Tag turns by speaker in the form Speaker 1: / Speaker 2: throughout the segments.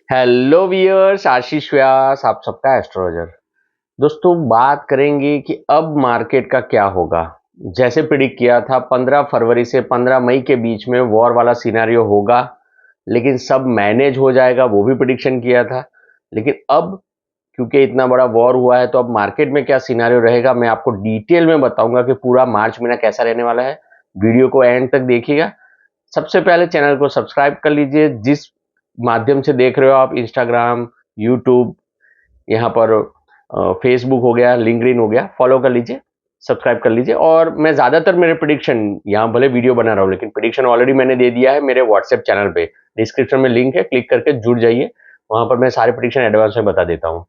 Speaker 1: Hello wears, आशीष व्यास आप सबका astrologer. दोस्तों, बात करेंगे कि अब मार्केट का क्या होगा। जैसे प्रिडिक्ट किया था 15 फरवरी से 15 मई के बीच में वॉर वाला सिनेरियो होगा, लेकिन सब मैनेज हो जाएगा, वो भी प्रिडिक्शन किया था। लेकिन अब क्योंकि इतना बड़ा वॉर हुआ है, तो अब मार्केट में क्या सिनेरियो रहेगा मैं आपको डिटेल में बताऊंगा कि पूरा मार्च महीना कैसा रहने वाला है। वीडियो को एंड तक देखिएगा। सबसे पहले चैनल को सब्सक्राइब कर लीजिए। जिस माध्यम से देख रहे हो आप, इंस्टाग्राम, यूट्यूब, यहाँ पर फेसबुक हो गया, लिंक्डइन हो गया, फॉलो कर लीजिए, सब्सक्राइब कर लीजिए। और मैं ज़्यादातर मेरे प्रिडिक्शन यहाँ भले वीडियो बना रहा हूँ, लेकिन प्रिडिक्शन ऑलरेडी मैंने दे दिया है मेरे व्हाट्सएप चैनल पे। डिस्क्रिप्शन में लिंक है, क्लिक करके जुड़ जाइए। वहाँ पर मैं सारे प्रिडिक्शन एडवांस में बता देता हूँ।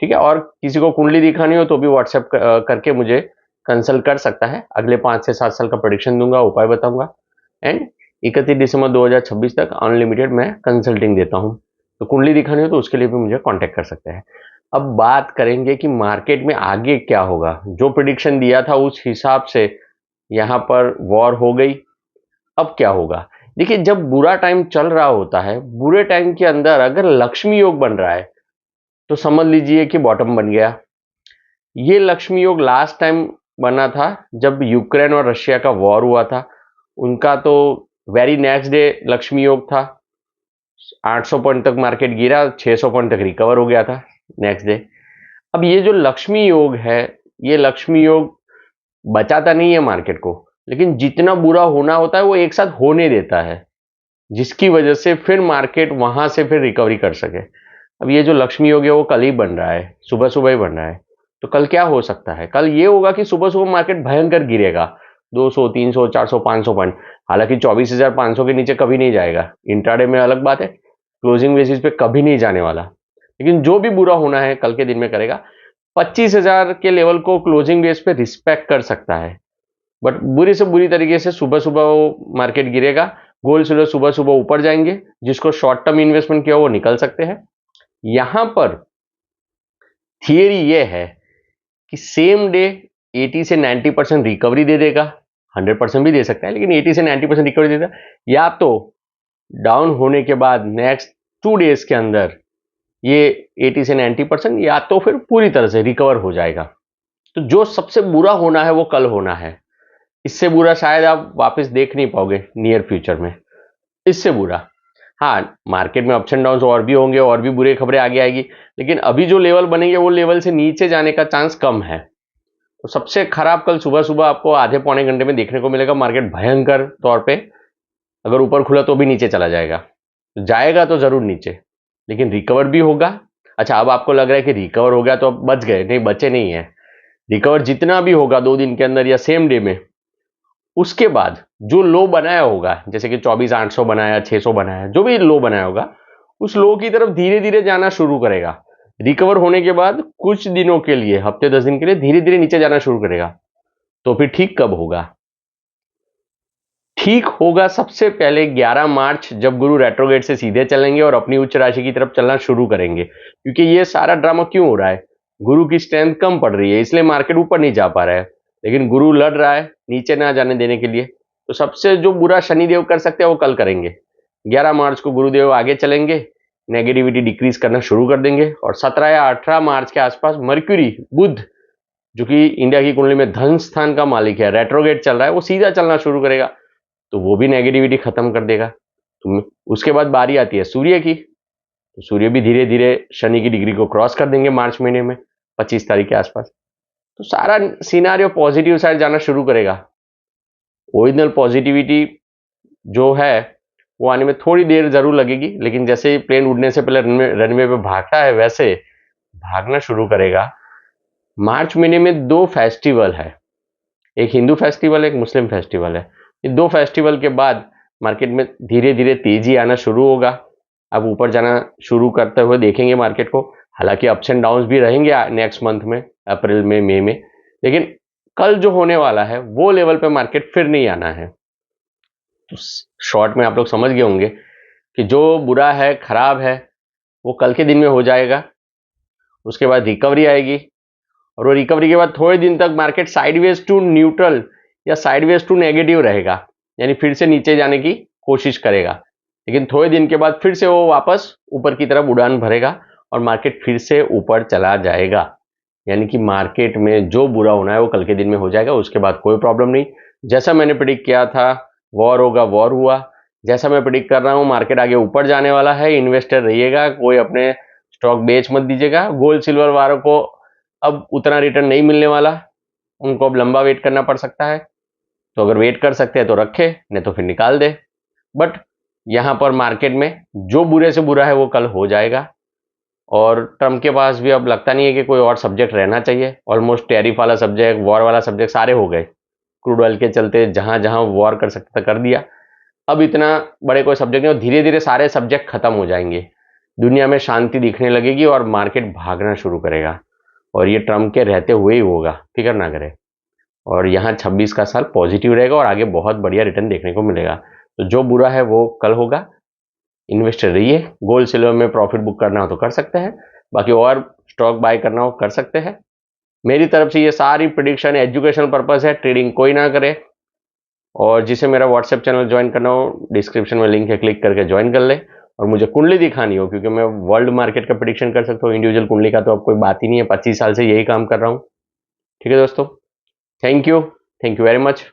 Speaker 1: ठीक है। और किसी को कुंडली दिखानी हो तो भी व्हाट्सएप करके मुझे कंसल्ट कर सकता है। अगले 5 से 7 साल का प्रेडिक्शन दूंगा, उपाय बताऊंगा। एंड 31 दिसंबर 2026 तक अनलिमिटेड मैं कंसल्टिंग देता हूं। तो कुंडली दिखानी हो तो उसके लिए भी मुझे कांटेक्ट कर सकते हैं। अब बात करेंगे कि मार्केट में आगे क्या होगा। जो प्रिडिक्शन दिया था उस हिसाब से यहाँ पर वॉर हो गई। अब क्या होगा? देखिए, जब बुरा टाइम चल रहा होता है, बुरे टाइम के अंदर अगर लक्ष्मी योग बन रहा है तो समझ लीजिए कि बॉटम बन गया। ये लक्ष्मी योग लास्ट टाइम बना था जब यूक्रेन और रशिया का वॉर हुआ था। उनका तो वेरी नेक्स्ट डे लक्ष्मी योग था। 800 पॉइंट तक मार्केट गिरा, 600 पॉइंट तक रिकवर हो गया था नेक्स्ट डे। अब ये जो लक्ष्मी योग है, ये लक्ष्मी योग बचाता नहीं है मार्केट को, लेकिन जितना बुरा होना होता है वो एक साथ होने देता है, जिसकी वजह से फिर मार्केट वहां से फिर रिकवरी कर सके। अब ये जो लक्ष्मी योग है वो कल ही बन रहा है, सुबह सुबह ही बन रहा है। तो कल क्या हो सकता है? कल ये होगा कि सुबह सुबह मार्केट भयंकर गिरेगा, 200, 300, 400, 500 पॉइंट। हालांकि 24,500 के नीचे कभी नहीं जाएगा। इंट्राडे में अलग बात है, क्लोजिंग बेसिस पे कभी नहीं जाने वाला। लेकिन जो भी बुरा होना है कल के दिन में करेगा। 25,000 के लेवल को क्लोजिंग बेस पे रिस्पेक्ट कर सकता है, बट बुरी से बुरी तरीके से सुबह सुबह वो मार्केट गिरेगा। गोल्ड सिल्वर सुबह सुबह ऊपर जाएंगे। जिसको शॉर्ट टर्म इन्वेस्टमेंट किया वो निकल सकते हैं। यहां पर थियरी ये है कि सेम डे 80 से 90% रिकवरी दे देगा। 100% भी दे सकता है, लेकिन 80 से 90% रिकवरी देगा। या तो डाउन होने के बाद नेक्स्ट 2 डेज के अंदर ये 80 से 90%, या तो फिर पूरी तरह से रिकवर हो जाएगा। तो जो सबसे बुरा होना है वो कल होना है। इससे बुरा शायद आप वापस देख नहीं पाओगे नियर फ्यूचर में। इससे बुरा, हाँ, मार्केट में अप्स एंड डाउन और भी होंगे, और भी बुरी खबरें आगे आएगी, लेकिन अभी जो लेवल बनेंगे वो लेवल से नीचे जाने का चांस कम है। तो सबसे खराब कल सुबह सुबह आपको आधे पौने घंटे में देखने को मिलेगा। मार्केट भयंकर तौर पे अगर ऊपर खुला तो भी नीचे चला जाएगा। जाएगा तो जरूर नीचे, लेकिन रिकवर भी होगा। अच्छा, अब आपको लग रहा है कि रिकवर हो गया तो अब बच गए। नहीं, बचे नहीं है। रिकवर जितना भी होगा 2 दिन के अंदर या सेम डे में, उसके बाद जो लो बनाया होगा, जैसे कि 24,800 बनाया, 600 बनाया, जो भी लो बनाया होगा, उस लो की तरफ धीरे धीरे जाना शुरू करेगा। रिकवर होने के बाद कुछ दिनों के लिए, हफ्ते 10 दिन के लिए धीरे धीरे नीचे जाना शुरू करेगा। तो फिर ठीक कब होगा? ठीक होगा सबसे पहले 11 मार्च, जब गुरु रेट्रोगेट से सीधे चलेंगे और अपनी उच्च राशि की तरफ चलना शुरू करेंगे। क्योंकि ये सारा ड्रामा क्यों हो रहा है? गुरु की स्ट्रेंथ कम पड़ रही है, इसलिए मार्केट ऊपर नहीं जा पा रहा है। लेकिन गुरु लड़ रहा है नीचे ना जाने देने के लिए। तो सबसे जो बुरा शनिदेव कर सकते हैं वो कल करेंगे। 11 मार्च को गुरुदेव आगे चलेंगे, नेगेटिविटी डिक्रीज करना शुरू कर देंगे। और 17 या 18 मार्च के आसपास मर्क्यूरी, बुध, जो कि इंडिया की कुंडली में धन स्थान का मालिक है, रेट्रोगेट चल रहा है, वो सीधा चलना शुरू करेगा। तो वो भी नेगेटिविटी खत्म कर देगा। तो उसके बाद बारी आती है सूर्य की। तो सूर्य भी धीरे धीरे शनि की डिग्री को क्रॉस कर देंगे मार्च महीने में, 25 तारीख के आसपास। तो सारा सिनारियो पॉजिटिव साइड जाना शुरू करेगा। ओरिजिनल पॉजिटिविटी जो है वो आने में थोड़ी देर जरूर लगेगी, लेकिन जैसे ही प्लेन उड़ने से पहले रनवे पे भागता है, वैसे भागना शुरू करेगा। मार्च महीने में 2 फेस्टिवल है, एक हिंदू फेस्टिवल, एक मुस्लिम फेस्टिवल है। ये 2 फेस्टिवल के बाद मार्केट में धीरे धीरे तेजी आना शुरू होगा। अब ऊपर जाना शुरू करते हुए देखेंगे मार्केट को। हालांकि अप्स एंड डाउन्स भी रहेंगे नेक्स्ट मंथ में, अप्रैल में, मई में, लेकिन कल जो होने वाला है वो लेवल पे मार्केट फिर नहीं आना है। तो शॉर्ट में आप लोग समझ गए होंगे कि जो बुरा है, खराब है, वो कल के दिन में हो जाएगा। उसके बाद रिकवरी आएगी, और वो रिकवरी के बाद थोड़े दिन तक मार्केट साइडवेज टू न्यूट्रल या साइडवेज टू नेगेटिव रहेगा, यानी फिर से नीचे जाने की कोशिश करेगा। लेकिन थोड़े दिन के बाद फिर से वो वापस ऊपर की तरफ उड़ान भरेगा और मार्केट फिर से ऊपर चला जाएगा। यानी कि मार्केट में जो बुरा होना है वो कल के दिन में हो जाएगा, उसके बाद कोई प्रॉब्लम नहीं। जैसा मैंने प्रेडिक्ट किया था वॉर होगा, वॉर हुआ। जैसा मैं प्रेडिक्ट कर रहा हूँ मार्केट आगे ऊपर जाने वाला है, इन्वेस्टर रहिएगा, कोई अपने स्टॉक बेच मत दीजिएगा। गोल्ड सिल्वर वालों को अब उतना रिटर्न नहीं मिलने वाला, उनको अब लंबा वेट करना पड़ सकता है। तो अगर वेट कर सकते हैं तो रखे, नहीं तो फिर निकाल दे। बट यहाँ पर मार्केट में जो बुरे से बुरा है वो कल हो जाएगा। और ट्रम्प के पास भी अब लगता नहीं है कि कोई और सब्जेक्ट रहना चाहिए। ऑलमोस्ट टैरिफ वाला सब्जेक्ट, वॉर वाला सब्जेक्ट सारे हो गए। क्रूड ऑयल के चलते जहां जहां वॉर कर सकता था कर दिया। अब इतना बड़े कोई सब्जेक्ट नहीं, और धीरे धीरे सारे सब्जेक्ट खत्म हो जाएंगे, दुनिया में शांति दिखने लगेगी और मार्केट भागना शुरू करेगा। और ये ट्रम्प के रहते हुए ही होगा, फिक्र ना करें। और यहाँ 26 का साल पॉजिटिव रहेगा और आगे बहुत बढ़िया रिटर्न देखने को मिलेगा। तो जो बुरा है वो कल होगा। इन्वेस्टर रहिए, गोल्ड सिल्वर में प्रॉफिट बुक करना हो तो कर सकते हैं, बाकी और स्टॉक बाय करना हो कर सकते हैं। मेरी तरफ से ये सारी प्रिडिक्शन एजुकेशनल पर्पस है, ट्रेडिंग कोई ना करे। और जिसे मेरा व्हाट्सएप चैनल ज्वाइन करना हो, डिस्क्रिप्शन में लिंक है, क्लिक करके ज्वाइन कर ले। और मुझे कुंडली दिखानी हो, क्योंकि मैं वर्ल्ड मार्केट का प्रिडिक्शन कर सकता हूँ, इंडिविजुअल कुंडली का तो अब कोई बात ही नहीं है, 25 साल से यही काम कर रहा हूँ। ठीक है दोस्तों, थैंक यू वेरी मच।